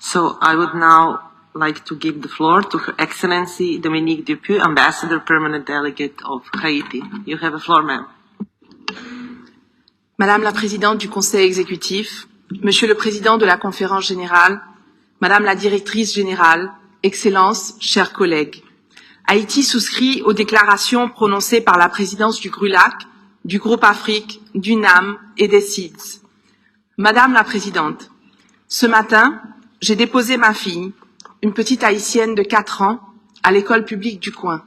So I would now like to give the floor to Her Excellency Dominique Dupuy, Ambassador Permanent Delegate of Haiti. You have the floor, ma'am. Madame la Présidente du Conseil exécutif, Monsieur le Président de la Conférence générale, Madame la Directrice générale, Excellences, chers collègues, Haïti souscrit aux déclarations prononcées par la présidence du GRULAC, du Groupe Afrique, du NAM et des SIDS. Madame la Présidente, ce matin, j'ai déposé ma fille, une petite haïtienne de 4 ans, à l'école publique du coin.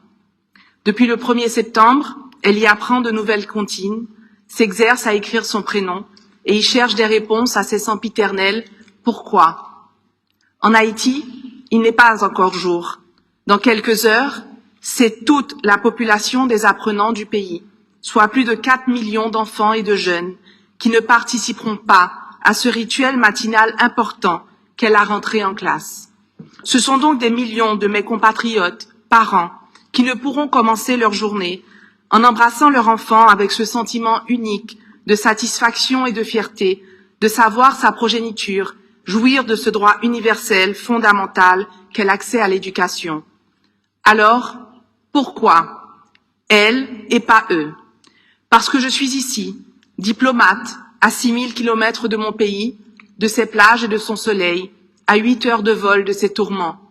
Depuis le 1er septembre, elle y apprend de nouvelles comptines, s'exerce à écrire son prénom et y cherche des réponses à ses sempiternelles « Pourquoi ?» En Haïti, il n'est pas encore jour. Dans quelques heures, c'est toute la population des apprenants du pays, soit plus de 4 millions d'enfants et de jeunes, qui ne participeront pas à ce rituel matinal important qu'est la rentrée en classe. Ce sont donc des millions de mes compatriotes, parents, qui ne pourront commencer leur journée en embrassant leur enfant avec ce sentiment unique de satisfaction et de fierté, de savoir sa progéniture, jouir de ce droit universel fondamental qu'est l'accès à l'éducation. Alors, pourquoi elle et pas eux? Parce que je suis ici, diplomate, à 6000 kilomètres de mon pays, de ses plages et de son soleil, à 8 heures de vol de ses tourments.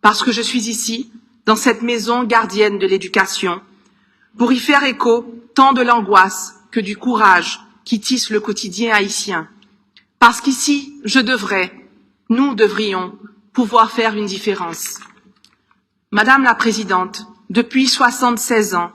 Parce que je suis ici, dans cette maison gardienne de l'éducation, pour y faire écho tant de l'angoisse que du courage qui tisse le quotidien haïtien. Parce qu'ici, nous devrions pouvoir faire une différence. Madame la Présidente, depuis 76 ans,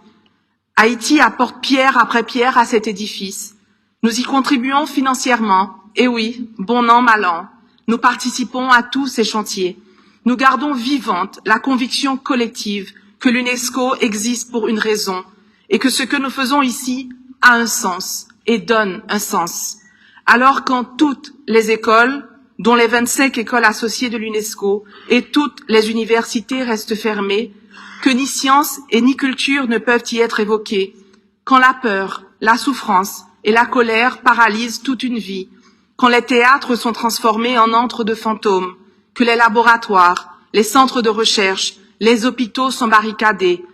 Haïti apporte pierre après pierre à cet édifice. Nous y contribuons financièrement, et oui, bon an, mal an, nous participons à tous ces chantiers. Nous gardons vivante la conviction collective que l'UNESCO existe pour une raison et que ce que nous faisons ici a un sens et donne un sens. Alors quand toutes les écoles, dont les 25 écoles associées de l'UNESCO et toutes les universités restent fermées, que ni science et ni culture ne peuvent y être évoquées, quand la peur, la souffrance et la colère paralysent toute une vie, quand les théâtres sont transformés en antres de fantômes, que les laboratoires, les centres de recherche, les hôpitaux sont barricadés.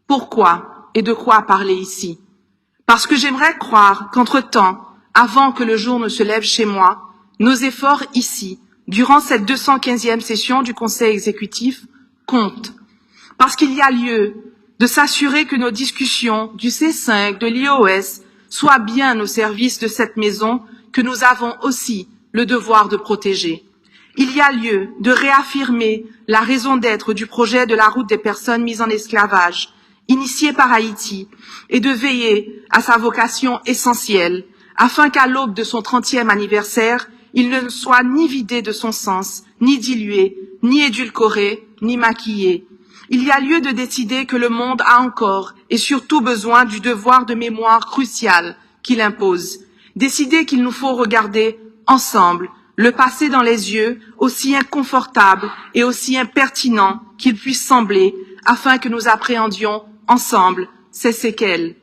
Pourquoi et de quoi parler ici? Parce que j'aimerais croire qu'entre-temps, avant que le jour ne se lève chez moi, nos efforts ici, durant cette 215e session du Conseil exécutif, comptent. Parce qu'il y a lieu de s'assurer que nos discussions du C5, de l'IOS, soient bien au service de cette maison que nous avons aussi le devoir de protéger. Il y a lieu de réaffirmer la raison d'être du projet de la route des personnes mises en esclavage, initié par Haïti, et de veiller à sa vocation essentielle, afin qu'à l'aube de son 30e anniversaire, il ne soit ni vidé de son sens, ni dilué, ni édulcoré, ni maquillé. Il y a lieu de décider que le monde a encore et surtout besoin du devoir de mémoire crucial qu'il impose. Décider qu'il nous faut regarder ensemble le passé dans les yeux, aussi inconfortable et aussi impertinent qu'il puisse sembler, afin que nous appréhendions ensemble ces séquelles.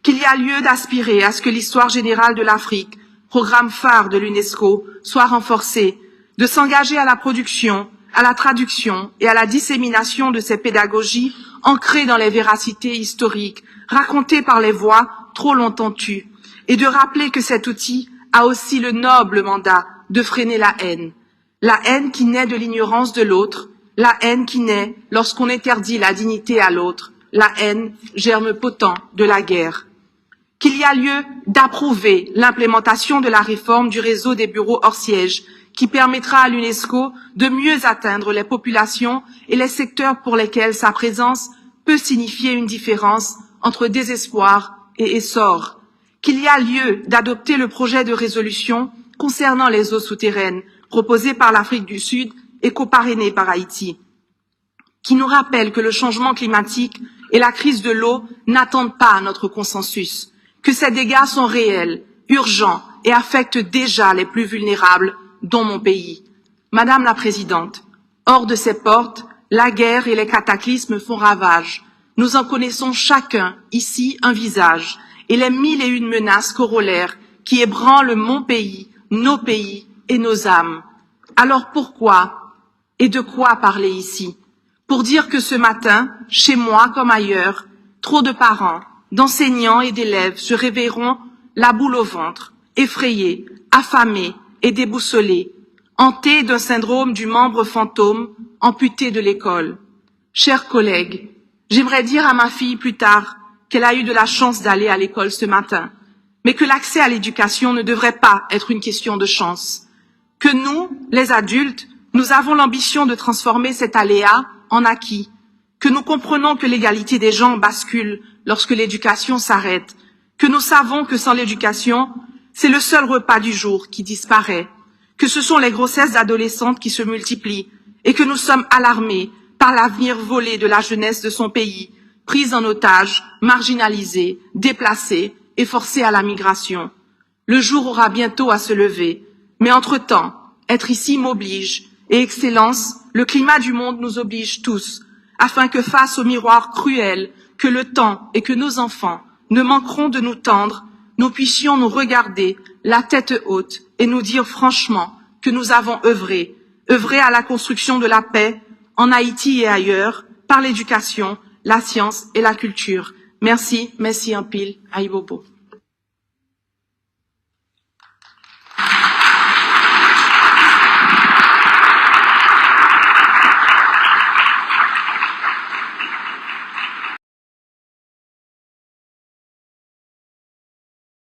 Qu'il y a lieu d'aspirer à ce que l'histoire générale de l'Afrique, programme phare de l'UNESCO, soit renforcée, de s'engager à la production, à la traduction et à la dissémination de ces pédagogies ancrées dans les véracités historiques, racontées par les voix trop longtemps tues, et de rappeler que cet outil a aussi le noble mandat de freiner la haine qui naît de l'ignorance de l'autre, la haine qui naît lorsqu'on interdit la dignité à l'autre, la haine, germe potent de la guerre. Qu'il y a lieu d'approuver l'implémentation de la réforme du réseau des bureaux hors siège, qui permettra à l'UNESCO de mieux atteindre les populations et les secteurs pour lesquels sa présence peut signifier une différence entre désespoir et essor. Qu'il y a lieu d'adopter le projet de résolution concernant les eaux souterraines proposé par l'Afrique du Sud et coparrainé par Haïti, qui nous rappelle que le changement climatique et la crise de l'eau n'attendent pas notre consensus, que ces dégâts sont réels, urgents et affectent déjà les plus vulnérables, dont mon pays. Madame la Présidente, hors de ces portes, la guerre et les cataclysmes font ravage. Nous en connaissons chacun ici un visage et les 1001 menaces corollaires qui ébranlent mon pays, nos pays et nos âmes. Alors pourquoi et de quoi parler ici? Pour dire que ce matin, chez moi comme ailleurs, trop de parents, d'enseignants et d'élèves se réveilleront la boule au ventre, effrayés, affamés et déboussolés, hantés d'un syndrome du membre fantôme, amputé de l'école. Chers collègues, j'aimerais dire à ma fille plus tard qu'elle a eu de la chance d'aller à l'école ce matin, mais que l'accès à l'éducation ne devrait pas être une question de chance. Que nous, les adultes, nous avons l'ambition de transformer cet aléa en acquis, que nous comprenons que l'égalité des genres bascule lorsque l'éducation s'arrête, que nous savons que sans l'éducation, c'est le seul repas du jour qui disparaît, que ce sont les grossesses adolescentes qui se multiplient et que nous sommes alarmés par l'avenir volé de la jeunesse de son pays, prise en otage, marginalisée, déplacée et forcée à la migration. Le jour aura bientôt à se lever, mais entre-temps, être ici m'oblige, et Excellence, le climat du monde nous oblige tous, afin que face au miroir cruel que le temps et que nos enfants ne manqueront de nous tendre, nous puissions nous regarder la tête haute et nous dire franchement que nous avons œuvré à la construction de la paix en Haïti et ailleurs, par l'éducation, la science et la culture. Merci, merci un pile, Aïbobo.